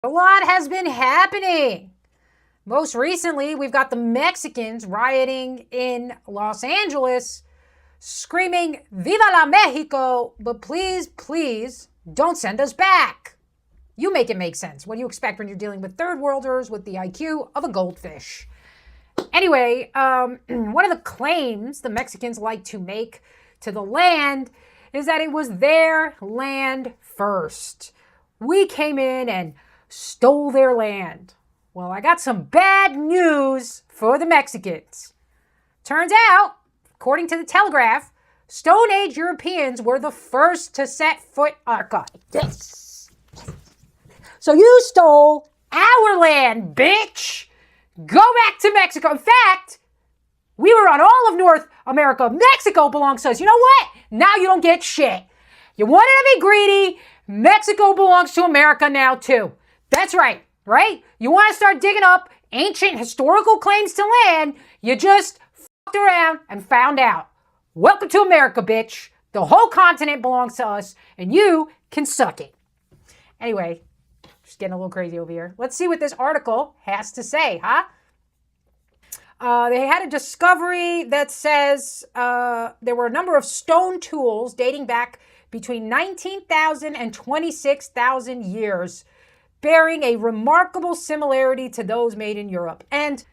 A lot has been happening. Most recently, we've got the Mexicans rioting in Los Angeles, screaming, Viva la Mexico, but please, please, don't send us back. You make it make sense. What do you expect when you're dealing with third worlders with the IQ of a goldfish? Anyway, one of the claims the Mexicans like to make to the land is that it was their land first. We came in and stole their land. Well, I got some bad news for the Mexicans. Turns out, according to the Telegraph, Stone Age Europeans were the first to set foot on God. Yes. So you stole our land, bitch. Go back to Mexico. In fact, we were on all of North America. Mexico belongs to us. You know what? Now you don't get shit. You wanted to be greedy. Mexico belongs to America now too. That's right, right? You want to start digging up ancient historical claims to land, you just fucked around and found out. Welcome to America, bitch. The whole continent belongs to us, and you can suck it. Anyway, just getting a little crazy over here. Let's see what this article has to say, huh? They had a discovery that says there were a number of stone tools dating back between 19,000 and 26,000 years, bearing a remarkable similarity to those made in Europe. And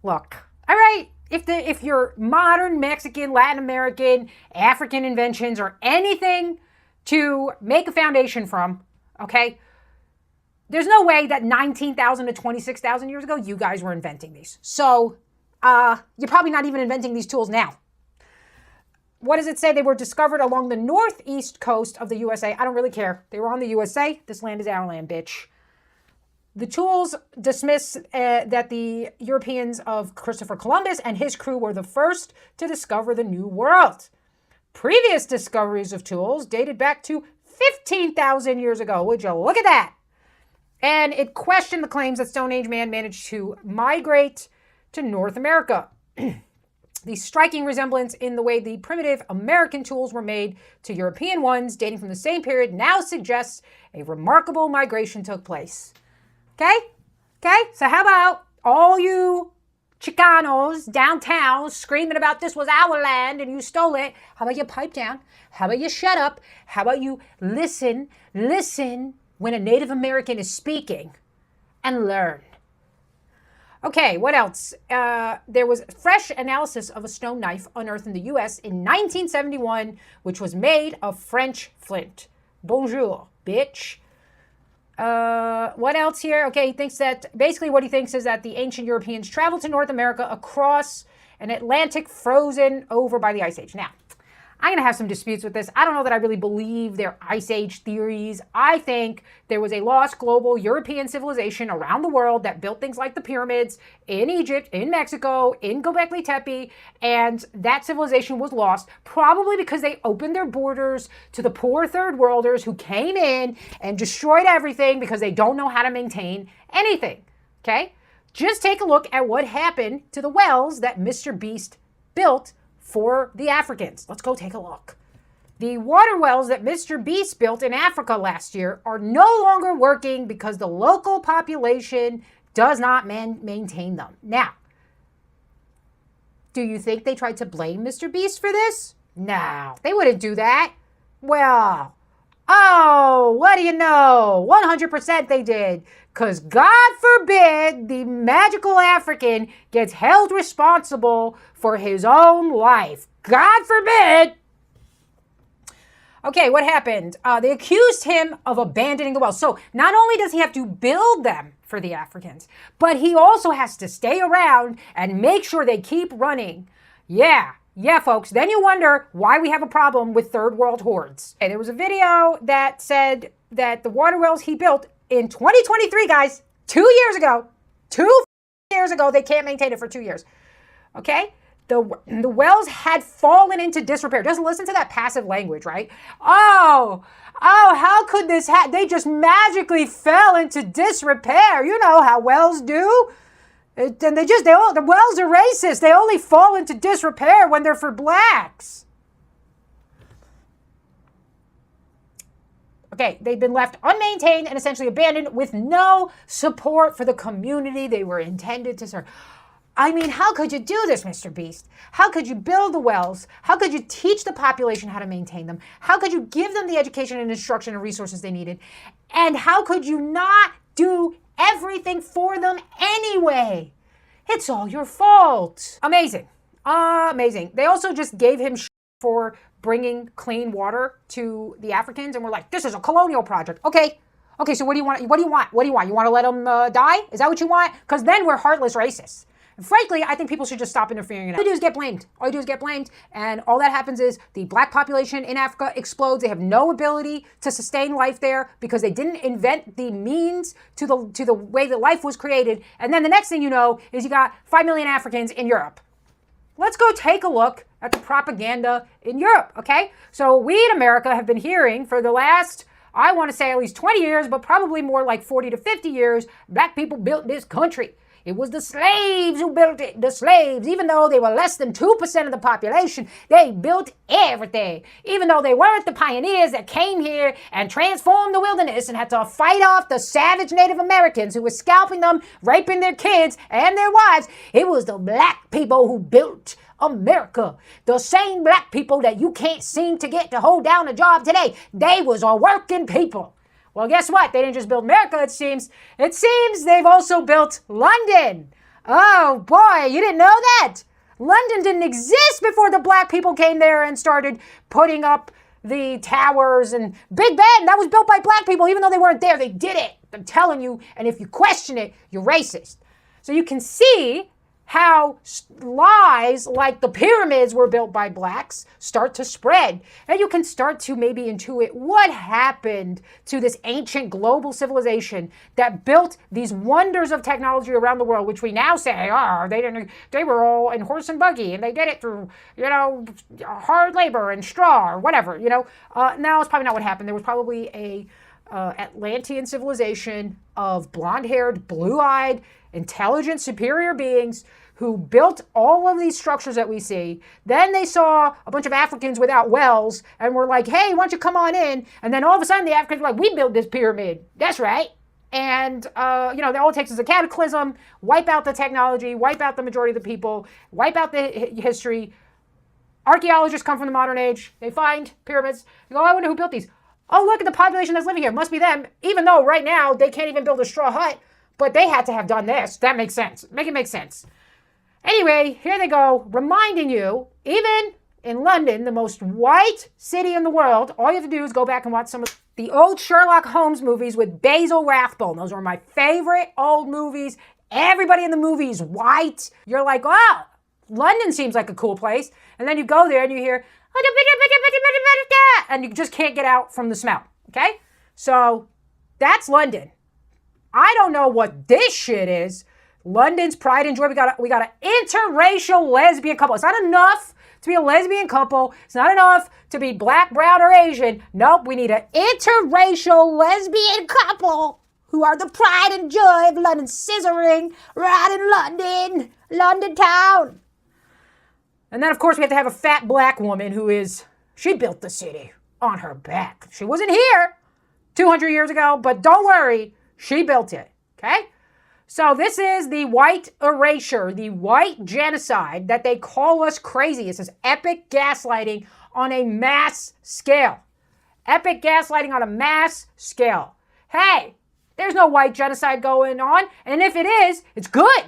look, all right, if your modern Mexican, Latin American, African inventions are anything to make a foundation from, okay, there's no way that 19,000 to 26,000 years ago, you guys were inventing these. So you're probably not even inventing these tools now. What does it say? They were discovered along the northeast coast of the USA. I don't really care. They were on the USA. This land is our land, bitch. The tools dismiss that the Europeans of Christopher Columbus and his crew were the first to discover the New World. Previous discoveries of tools dated back to 15,000 years ago. Would you look at that? And it questioned the claims that Stone Age man managed to migrate to North America. The striking resemblance in the way the primitive American tools were made to European ones dating from the same period now suggests a remarkable migration took place. Okay? Okay? So how about all you Chicanos downtown screaming about this was our land and you stole it? How about you pipe down? How about you shut up? How about you listen when a Native American is speaking and learn? Okay, what else? There was fresh analysis of a stone knife unearthed in the U.S. in 1971, which was made of French flint. Bonjour, bitch. What else here? Okay, he thinks that, basically what he thinks is that the ancient Europeans traveled to North America across an Atlantic frozen over by the Ice Age. Now, I'm going to have some disputes with this. I don't know that I really believe their Ice Age theories. I think there was a lost global European civilization around the world that built things like the pyramids in Egypt, in Mexico, in Göbekli Tepe, and that civilization was lost probably because they opened their borders to the poor third worlders who came in and destroyed everything because they don't know how to maintain anything, okay? Just take a look at what happened to the wells that Mr. Beast built for the Africans. Let's go take a look. The water wells that Mr. Beast built in Africa last year are no longer working because the local population does not maintain them. Now, do you think they tried to blame Mr. Beast for this? No, they wouldn't do that. Well, oh, what do you know? 100% they did. Because God forbid the magical African gets held responsible for his own life. God forbid. Okay, what happened? They accused him of abandoning the wells. So not only does he have to build them for the Africans, but he also has to stay around and make sure they keep running. Yeah, folks. Then you wonder why we have a problem with third world hordes. And there was a video that said that the water wells he built in 2023, guys, 2 years ago, 2 years ago, they can't maintain it for 2 years. Okay? The wells had fallen into disrepair. Just listen to that passive language, right? Oh, how could this happen? They just magically fell into disrepair. You know how wells do. And the wells are racist. They only fall into disrepair when they're for blacks. Okay, they've been left unmaintained and essentially abandoned with no support for the community they were intended to serve. I mean, how could you do this, Mr. Beast? How could you build the wells? How could you teach the population how to maintain them? How could you give them the education and instruction and resources they needed? And how could you not do everything for them anyway? It's all your fault. Amazing. Amazing. They also just gave him for bringing clean water to the Africans, and we're like, this is a colonial project. Okay, so what do you want? You want to let them die? Is that what you want? Because then we're heartless racists. And frankly, I think people should just stop interfering. All you do is get blamed. And all that happens is the black population in Africa explodes. They have no ability to sustain life there because they didn't invent the means to the way that life was created. And then the next thing you know is you got 5 million Africans in Europe. Let's go take a look at the propaganda in Europe, okay? So we in America have been hearing for the last, I want to say at least 20 years, but probably more like 40 to 50 years, black people built this country. It was the slaves who built it. The slaves, even though they were less than 2% of the population, they built everything. Even though they weren't the pioneers that came here and transformed the wilderness and had to fight off the savage Native Americans who were scalping them, raping their kids and their wives, it was the black people who built America. The same black people that you can't seem to get to hold down a job today. They was a working people. Well, guess what? They didn't just build America, it seems. It seems they've also built London. Oh, boy, you didn't know that? London didn't exist before the black people came there and started putting up the towers and Big Ben. That was built by black people, even though they weren't there. They did it. I'm telling you, and if you question it, you're racist. So you can see how lies like the pyramids were built by blacks start to spread. And you can start to maybe intuit what happened to this ancient global civilization that built these wonders of technology around the world, which we now say, they were all in horse and buggy and they did it through, hard labor and straw or whatever, Now it's probably not what happened. There was probably a Atlantean civilization of blonde-haired, blue-eyed, intelligent, superior beings who built all of these structures that we see. Then they saw a bunch of Africans without wells and were like, hey, why don't you come on in? And then all of a sudden the Africans were like, we built this pyramid. That's right. And, all it takes is a cataclysm, wipe out the technology, wipe out the majority of the people, wipe out the history. Archaeologists come from the modern age. They find pyramids. They go, I wonder who built these. Oh, look at the population that's living here. Must be them. Even though right now they can't even build a straw hut. But they had to have done this. That makes sense. Make it make sense. Anyway, here they go, reminding you, even in London, the most white city in the world, all you have to do is go back and watch some of the old Sherlock Holmes movies with Basil Rathbone. Those were my favorite old movies. Everybody in the movie is white. You're like, wow, London seems like a cool place. And then you go there and you hear, and you just can't get out from the smell, okay? So that's London. I don't know what this shit is. London's pride and joy. We got an interracial lesbian couple. It's not enough to be a lesbian couple. It's not enough to be black, brown, or Asian. Nope, we need an interracial lesbian couple who are the pride and joy of London, scissoring right in London, London town. And then, of course, we have to have a fat black woman she built the city on her back. She wasn't here 200 years ago, but don't worry. She built it, okay? So this is the white erasure, the white genocide that they call us crazy. It's this epic gaslighting on a mass scale. Epic gaslighting on a mass scale. Hey, there's no white genocide going on, and if it is, it's good.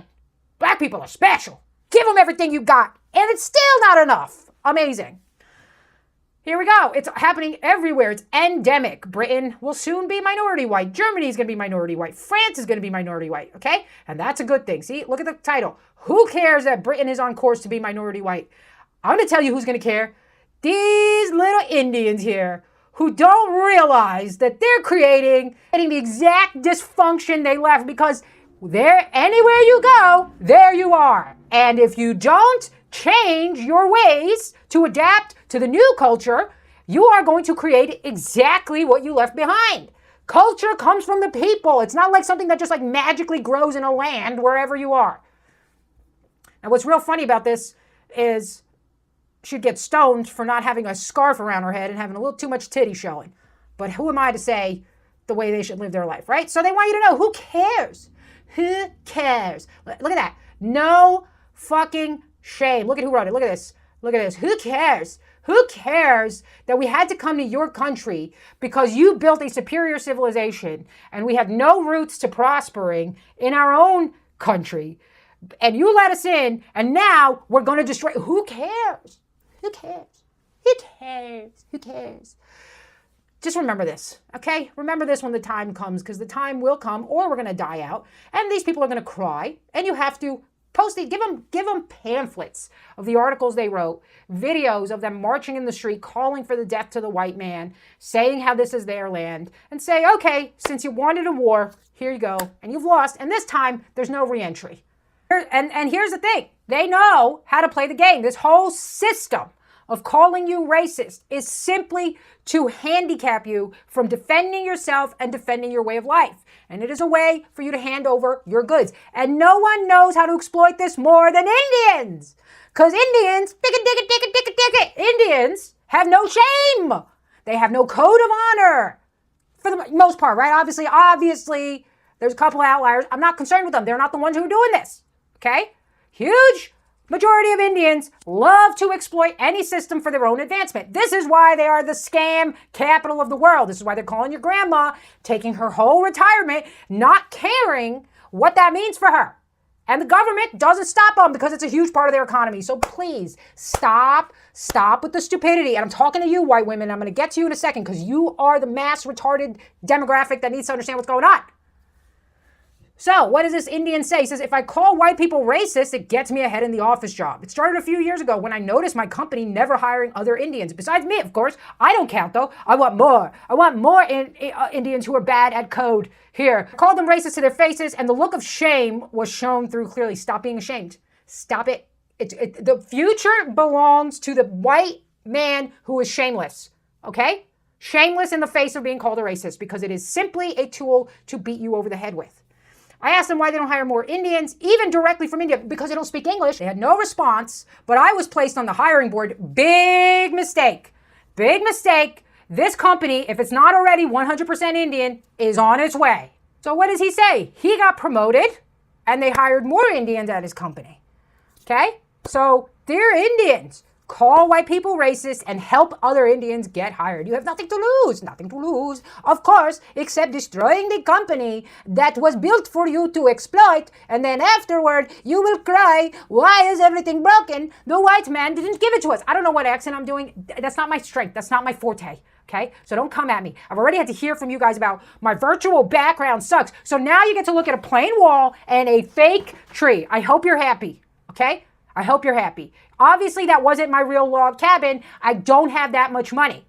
Black people are special. Give them everything you got, and it's still not enough. Amazing. Here we go. It's happening everywhere. It's endemic. Britain will soon be minority white. Germany is going to be minority white. France is going to be minority white, okay? And that's a good thing. See, look at the title. Who cares that Britain is on course to be minority white? I'm going to tell you who's going to care. These little Indians here who don't realize that they're creating the exact dysfunction they left because anywhere you go, there you are. And if you don't change your ways to adapt to the new culture, you are going to create exactly what you left behind. Culture comes from the people. It's not like something that just magically grows in a land wherever you are. And what's real funny about this is she'd get stoned for not having a scarf around her head and having a little too much titty showing. But who am I to say the way they should live their life, right? So they want you to know, who cares? Who cares? Look at that. No fucking shame. Look at who wrote it. Look at this. Look at this. Who cares? Who cares that we had to come to your country because you built a superior civilization and we had no roots to prospering in our own country, and you let us in, and now we're going to destroy. Who cares? Who cares? Who cares? Who cares? Just remember this, okay? Remember this when the time comes, because the time will come, or we're going to die out, and these people are going to cry, and you have to post it, give them pamphlets of the articles they wrote, videos of them marching in the street, calling for the death to the white man, saying how this is their land, and say, okay, since you wanted a war, here you go, and you've lost, and this time there's no re-entry. And here's the thing, they know how to play the game. This whole system of calling you racist is simply to handicap you from defending yourself and defending your way of life. And it is a way for you to hand over your goods. And no one knows how to exploit this more than Indians. Because Indians, Indians have no shame. They have no code of honor. For the most part, right? Obviously, there's a couple outliers. I'm not concerned with them. They're not the ones who are doing this. Okay? Huge majority of Indians love to exploit any system for their own advancement. This is why they are the scam capital of the world. This is why they're calling your grandma, taking her whole retirement, not caring what that means for her. And the government doesn't stop them because it's a huge part of their economy. So please, stop with the stupidity. And I'm talking to you, white women. I'm going to get to you in a second because you are the mass retarded demographic that needs to understand what's going on. So what does this Indian say? He says, if I call white people racist, it gets me ahead in the office job. It started a few years ago when I noticed my company never hiring other Indians. Besides me, of course. I don't count, though. I want more. I want more Indians who are bad at code here. I called them racist to their faces, and the look of shame was shown through clearly. Stop being ashamed. Stop it. The future belongs to the white man who is shameless, okay? Shameless in the face of being called a racist because it is simply a tool to beat you over the head with. I asked them why they don't hire more Indians, even directly from India, because they don't speak English. They had no response, but I was placed on the hiring board. Big mistake. Big mistake. This company, if it's not already 100% Indian, is on its way. So what does he say? He got promoted, and they hired more Indians at his company. Okay? So they're Indians. Call white people racist and help other Indians get hired. You have nothing to lose. Nothing to lose, of course, except destroying the company that was built for you to exploit. And then afterward, you will cry, why is everything broken? The white man didn't give it to us. I don't know what accent I'm doing. That's not my strength. That's not my forte. Okay? So don't come at me. I've already had to hear from you guys about my virtual background sucks. So now you get to look at a plain wall and a fake tree. I hope you're happy. Okay? I hope you're happy. Obviously, that wasn't my real log cabin. I don't have that much money.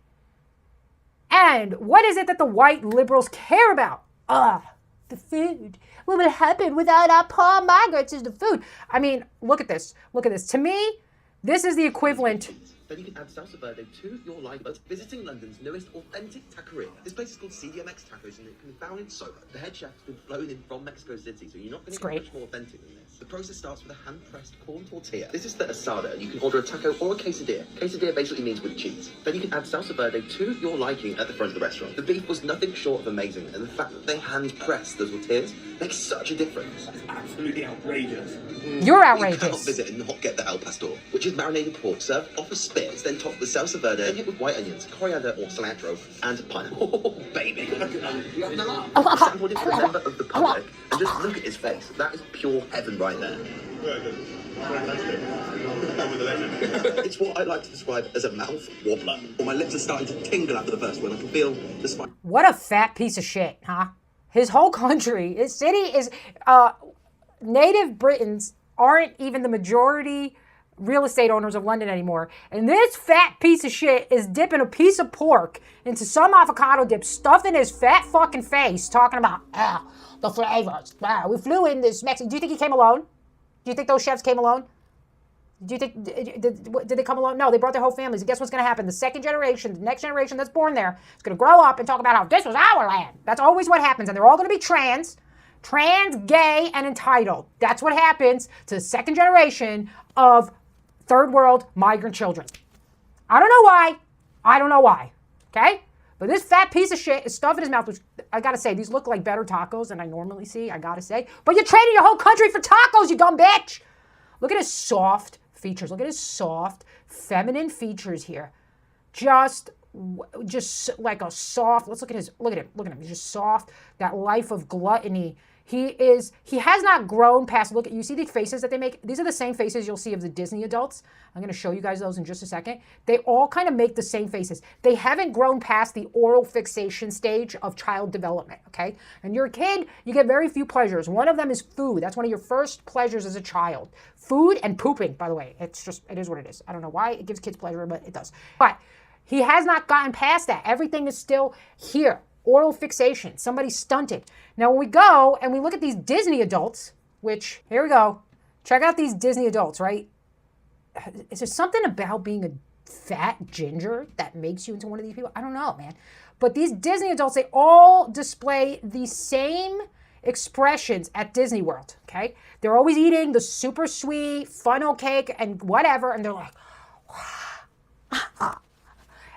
And what is it that the white liberals care about? The food. What will happen without our poor migrants is the food. I mean, look at this. Look at this. To me, this is the equivalent. Then you can add salsa verde to your life by visiting London's newest authentic taqueria. This place is called CDMX Tacos and it can be found in Soho. The head chef has been flown in from Mexico City, so you're not going to get much more authentic than this. The process starts with a hand-pressed corn tortilla. This is the asada, and you can order a taco or a quesadilla. Quesadilla basically means with cheese. Then you can add salsa verde to your liking at the front of the restaurant. The beef was nothing short of amazing, and the fact that they hand-pressed those tortillas makes such a difference. It's absolutely outrageous. You're outrageous. You cannot visit and not get the al pastor, which is marinated pork served off a spit. It's then topped with salsa verde and hit with white onions, coriander or cilantro, and pineapple. Oh, baby. Sampled it for a member of the public, and just look at his face. That is pure heaven right there. It's what I like to describe as a mouth wobbler. Or my lips are starting to tingle after the first one. I can feel the spice. What a fat piece of shit, huh? His whole country, his city is... Native Britons aren't even the majority real estate owners of London anymore. And this fat piece of shit is dipping a piece of pork into some avocado dip, stuffing his fat fucking face, talking about, the flavors. We flew in this Mexican. Do you think he came alone? Do you think those chefs came alone? Do you think, did they come alone? No, they brought their whole families. And guess what's going to happen? The second generation, the next generation that's born there is going to grow up and talk about how this was our land. That's always what happens. And they're all going to be trans, gay, and entitled. That's what happens to the second generation of third world migrant children. I don't know why. Okay? But this fat piece of shit is stuffing his mouth, which I gotta say, these look like better tacos than I normally see, I gotta say. But you're trading your whole country for tacos, you dumb bitch! Look at his soft features. Look at his soft, feminine features here. Just like a soft, look at him. He's just soft, that life of gluttony. He has not grown past, look at, you see the faces that they make? These are the same faces you'll see of the Disney adults. I'm gonna show you guys those in just a second. They all kind of make the same faces. They haven't grown past the oral fixation stage of child development, okay? And you're a kid, you get very few pleasures. One of them is food. That's one of your first pleasures as a child. Food and pooping, by the way. It is what it is. I don't know why it gives kids pleasure, but it does. But he has not gotten past that. Everything is still here. Oral fixation, somebody stunted. Now when we go and we look at these Disney adults, which, here we go. Check out these Disney adults, right? Is there something about being a fat ginger that makes you into one of these people? I don't know, man. But these Disney adults, they all display the same expressions at Disney World, okay? They're always eating the super sweet funnel cake and whatever, and they're like,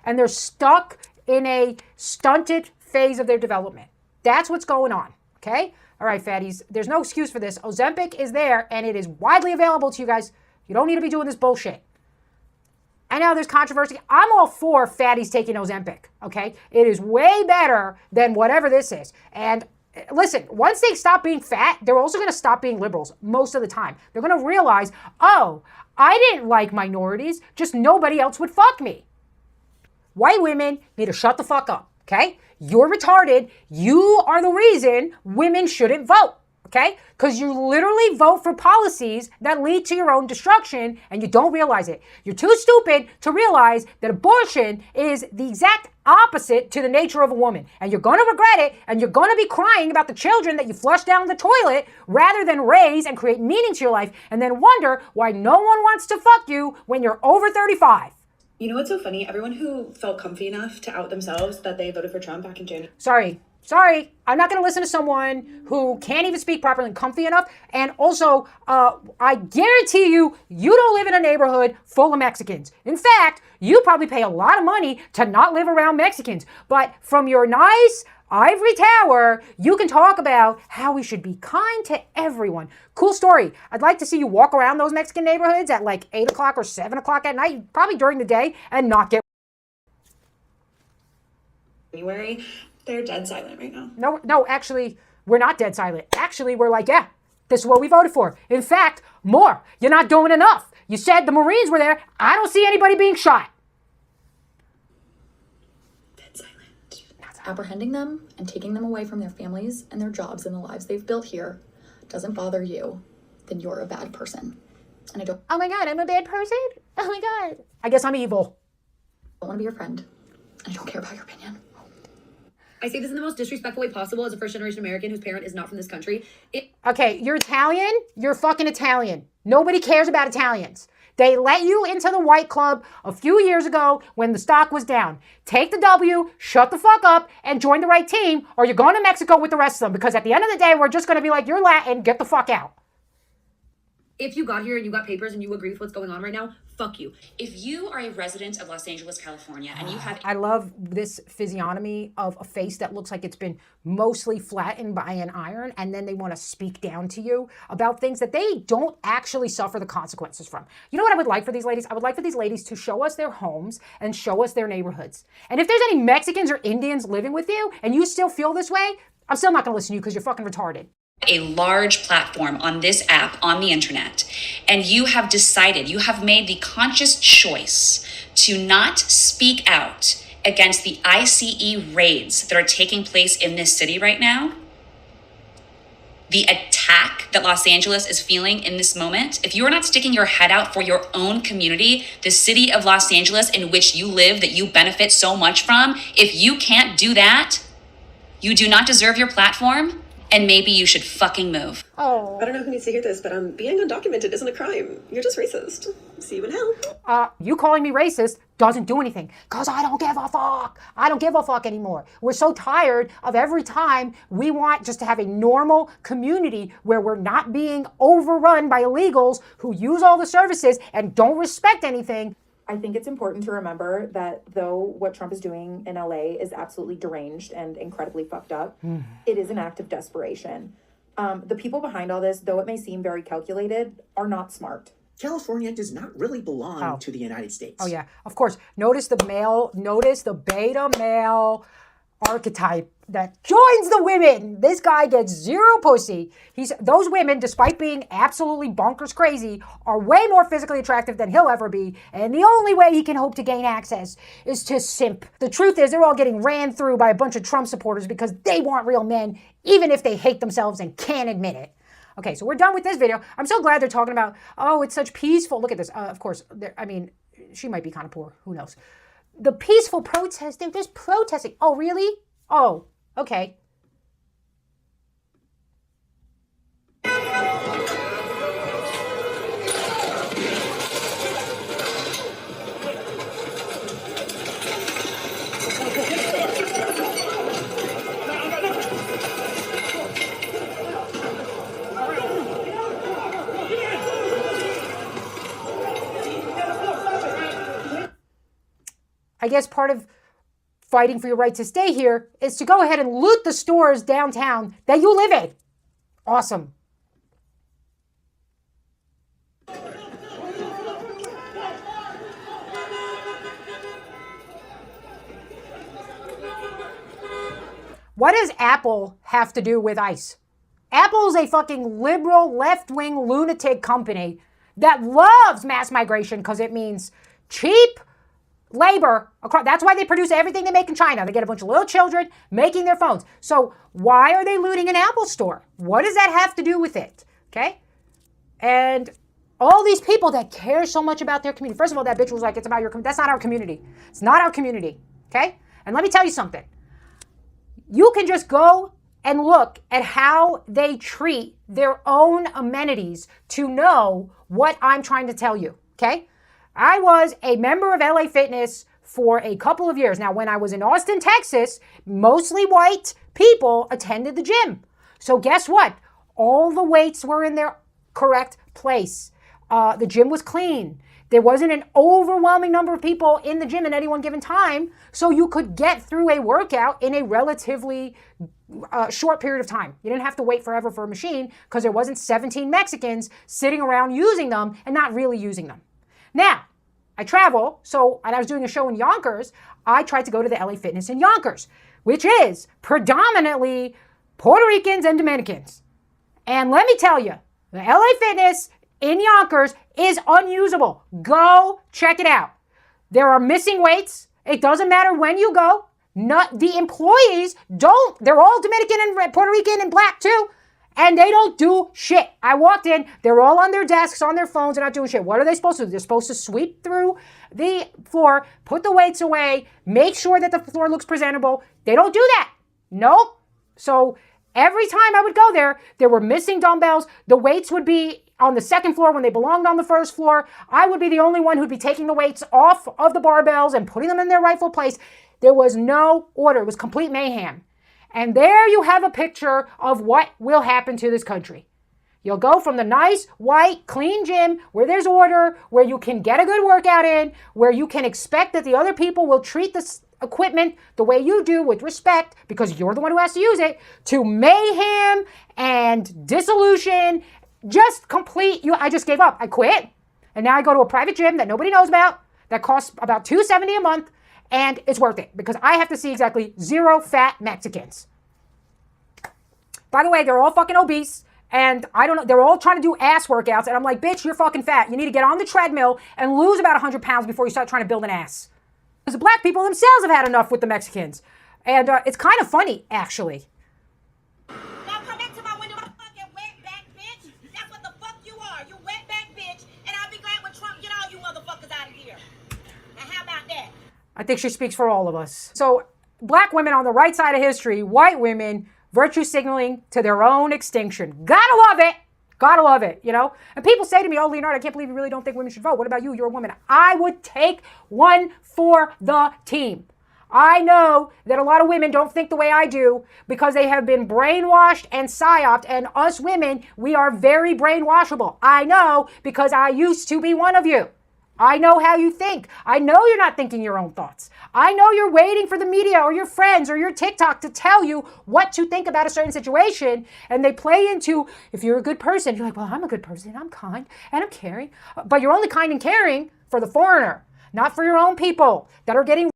and they're stuck in a stunted phase of their development. That's what's going on, okay? All right, fatties, there's no excuse for this. Ozempic is there, and it is widely available to you guys. You don't need to be doing this bullshit. I know there's controversy. I'm all for fatties taking Ozempic, okay? It is way better than whatever this is. And listen, once they stop being fat, they're also going to stop being liberals most of the time. They're going to realize, oh, I didn't like minorities, just nobody else would fuck me. White women need to shut the fuck up, okay? You're retarded. You are the reason women shouldn't vote, okay? Because you literally vote for policies that lead to your own destruction and you don't realize it. You're too stupid to realize that abortion is the exact opposite to the nature of a woman. And you're going to regret it, and you're going to be crying about the children that you flush down the toilet rather than raise and create meaning to your life and then wonder why no one wants to fuck you when you're over 35. You know what's so funny? Everyone who felt comfy enough to out themselves that they voted for Trump back in January. Sorry. I'm not going to listen to someone who can't even speak properly and comfy enough. And also, I guarantee you, you don't live in a neighborhood full of Mexicans. In fact, you probably pay a lot of money to not live around Mexicans. But from your nice ivory tower, you can talk about how we should be kind to everyone. Cool story. I'd like to see you walk around those Mexican neighborhoods at like 8 o'clock or 7 o'clock at night, probably during the day, and not get... January, they're dead silent right now. No, actually, we're not dead silent. Actually, we're like, yeah, this is what we voted for. In fact, more. You're not doing enough. You said the Marines were there. I don't see anybody being shot. Apprehending them and taking them away from their families and their jobs and the lives they've built here doesn't bother you, then you're a bad person. And I don't... Oh my God, I'm a bad person? Oh my God. I guess I'm evil. I don't want to be your friend. I don't care about your opinion. I say this in the most disrespectful way possible as a first-generation American whose parent is not from this country. Okay, you're Italian? You're fucking Italian. Nobody cares about Italians. They let you into the white club a few years ago when the stock was down. Take the W, shut the fuck up, and join the right team, or you're going to Mexico with the rest of them, because at the end of the day, we're just going to be like, you're Latin, get the fuck out. If you got here and you got papers and you agree with what's going on right now, fuck you. If you are a resident of Los Angeles, California, and you have... I love this physiognomy of a face that looks like it's been mostly flattened by an iron, and then they want to speak down to you about things that they don't actually suffer the consequences from. You know what I would like for these ladies? I would like for these ladies to show us their homes and show us their neighborhoods. And if there's any Mexicans or Indians living with you and you still feel this way, I'm still not going to listen to you because you're fucking retarded. A large platform on this app on the internet, and you have decided, you have made the conscious choice to not speak out against the ICE raids that are taking place in this city right now, the attack that Los Angeles is feeling in this moment, if you are not sticking your head out for your own community, the city of Los Angeles in which you live, that you benefit so much from, if you can't do that, you do not deserve your platform. And maybe you should fucking move. Oh. I don't know who needs to hear this, but being undocumented isn't a crime. You're just racist. See you in hell. You calling me racist doesn't do anything, because I don't give a fuck. I don't give a fuck anymore. We're so tired of every time we want just to have a normal community where we're not being overrun by illegals who use all the services and don't respect anything. I think it's important to remember that though what Trump is doing in LA is absolutely deranged and incredibly fucked up, it is an act of desperation. The people behind all this, though it may seem very calculated, are not smart. California does not really belong to the United States. Oh, yeah. Of course. Notice the beta male archetype that joins the women. This guy gets zero pussy. Those women, despite being absolutely bonkers crazy, are way more physically attractive than he'll ever be. And the only way he can hope to gain access is to simp. The truth is they're all getting ran through by a bunch of Trump supporters because they want real men, even if they hate themselves and can't admit it. Okay, so we're done with this video. I'm so glad they're talking about, oh, it's such peaceful. Look at this. Of course, I mean, she might be kind of poor. Who knows? The peaceful protest, they're just protesting. Oh, really? Oh, okay. I guess part of fighting for your right to stay here is to go ahead and loot the stores downtown that you live in. Awesome. What does Apple have to do with ICE? Apple's a fucking liberal, left-wing lunatic company that loves mass migration because it means cheap labor. That's why they produce everything they make in China. They get a bunch of little children making their phones. So why are they looting an Apple store? What does that have to do with it? Okay? And all these people that care so much about their community. First of all, that bitch was like, it's about your community. That's not our community. It's not our community. Okay? And let me tell you something. You can just go and look at how they treat their own amenities to know what I'm trying to tell you. Okay? I was a member of LA Fitness for a couple of years. Now, when I was in Austin, Texas, mostly white people attended the gym. So guess what? All the weights were in their correct place. The gym was clean. There wasn't an overwhelming number of people in the gym at any one given time, so you could get through a workout in a relatively short period of time. You didn't have to wait forever for a machine because there wasn't 17 Mexicans sitting around using them and not really using them. Now, I travel, so when I was doing a show in Yonkers, I tried to go to the LA Fitness in Yonkers, which is predominantly Puerto Ricans and Dominicans. And let me tell you, the LA Fitness in Yonkers is unusable. Go check it out. There are missing weights. It doesn't matter when you go. The employees they're all Dominican and Puerto Rican and black too. And they don't do shit. I walked in, they're all on their desks, on their phones, they're not doing shit. What are they supposed to do? They're supposed to sweep through the floor, put the weights away, make sure that the floor looks presentable. They don't do that. Nope. So every time I would go there, there were missing dumbbells. The weights would be on the second floor when they belonged on the first floor. I would be the only one who'd be taking the weights off of the barbells and putting them in their rightful place. There was no order. It was complete mayhem. And there you have a picture of what will happen to this country. You'll go from the nice, white, clean gym where there's order, where you can get a good workout in, where you can expect that the other people will treat this equipment the way you do with respect because you're the one who has to use it, to mayhem and dissolution, just complete. I just gave up. I quit. And now I go to a private gym that nobody knows about that costs about $270 a month. And it's worth it because I have to see exactly 0 fat Mexicans. By the way, they're all fucking obese. And I don't know, they're all trying to do ass workouts. And I'm like, bitch, you're fucking fat. You need to get on the treadmill and lose about 100 pounds before you start trying to build an ass. Because the black people themselves have had enough with the Mexicans. And it's kind of funny, actually. Now come back to my window, fucking wetback bitch. That's what the fuck you are. You wetback bitch. And I'll be glad when Trump get all you motherfuckers out of here. Now how about that? I think she speaks for all of us. So black women on the right side of history, white women virtue signaling to their own extinction. Gotta love it. Gotta love it, you know? And people say to me, oh, Leonarda, I can't believe you really don't think women should vote. What about you? You're a woman. I would take one for the team. I know that a lot of women don't think the way I do because they have been brainwashed and psyoped. And us women, we are very brainwashable. I know because I used to be one of you. I know how you think. I know you're not thinking your own thoughts. I know you're waiting for the media or your friends or your TikTok to tell you what to think about a certain situation. And they play into, if you're a good person, you're like, well, I'm a good person. I'm kind and I'm caring. But you're only kind and caring for the foreigner, not for your own people that are getting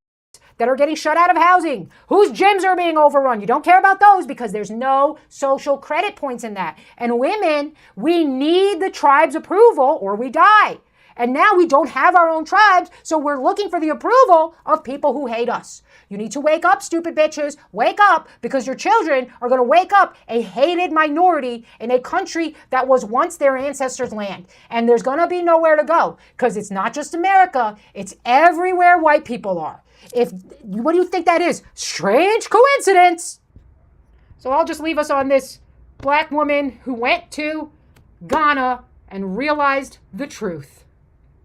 shut out of housing, whose gyms are being overrun. You don't care about those because there's no social credit points in that. And women, we need the tribe's approval or we die. And now we don't have our own tribes, so we're looking for the approval of people who hate us. You need to wake up, stupid bitches. Wake up, because your children are going to wake up a hated minority in a country that was once their ancestors' land. And there's going to be nowhere to go, because it's not just America, it's everywhere white people are. What do you think that is? Strange coincidence. So I'll just leave us on this black woman who went to Ghana and realized the truth.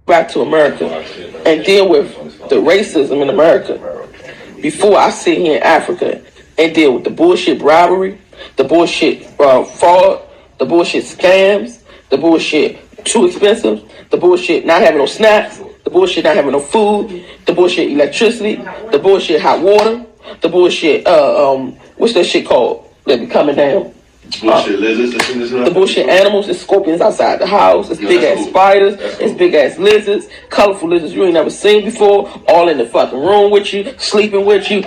Back to America and deal with the racism in America before I sit here in Africa and deal with the bullshit bribery, the bullshit fraud, the bullshit scams, the bullshit too expensive, the bullshit not having no snacks, the bullshit not having no food, the bullshit electricity, the bullshit hot water, the bullshit what's that shit called that be coming down? Bullshit lizards. The bullshit animals, it's scorpions outside the house, it's big ass spiders, it's big ass lizards, colorful lizards you ain't never seen before, all in the fucking room with you, sleeping with you.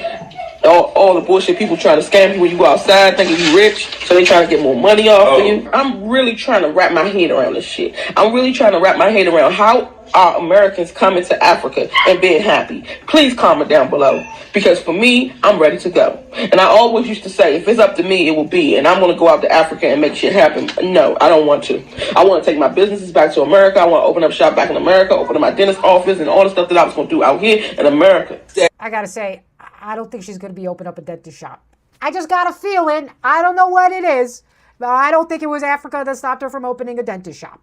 All the bullshit people trying to scam you when you go outside thinking you rich, so they trying to get more money off of you. I'm really trying to wrap my head around this shit. I'm really trying to wrap my head around how are Americans coming to Africa and being happy. Please comment down below, because for me, I'm ready to go. And I always used to say, if it's up to me, it will be, and I'm going to go out to Africa and make shit happen. No, I don't want to. I want to take my businesses back to America. I want to open up shop back in America, open up my dentist office, and all the stuff that I was going to do out here in America. I got to say, I don't think she's going to be opening up a dentist shop. I just got a feeling. I don't know what it is, but I don't think it was Africa that stopped her from opening a dentist shop.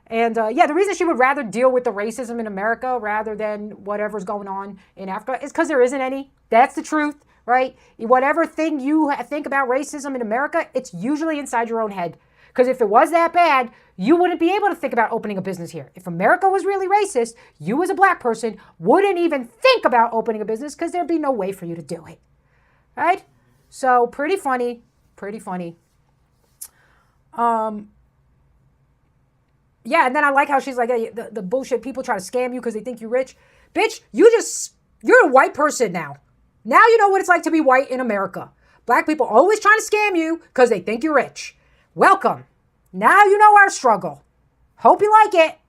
And the reason she would rather deal with the racism in America rather than whatever's going on in Africa is because there isn't any. That's the truth, right? Whatever thing you think about racism in America, it's usually inside your own head. Because if it was that bad, you wouldn't be able to think about opening a business here. If America was really racist, you as a black person wouldn't even think about opening a business because there'd be no way for you to do it. Right? So pretty funny. Yeah, and then I like how she's like, hey, the bullshit people try to scam you because they think you're rich. Bitch, you're a white person now. Now you know what it's like to be white in America. Black people always trying to scam you because they think you're rich. Welcome. Now you know our struggle. Hope you like it.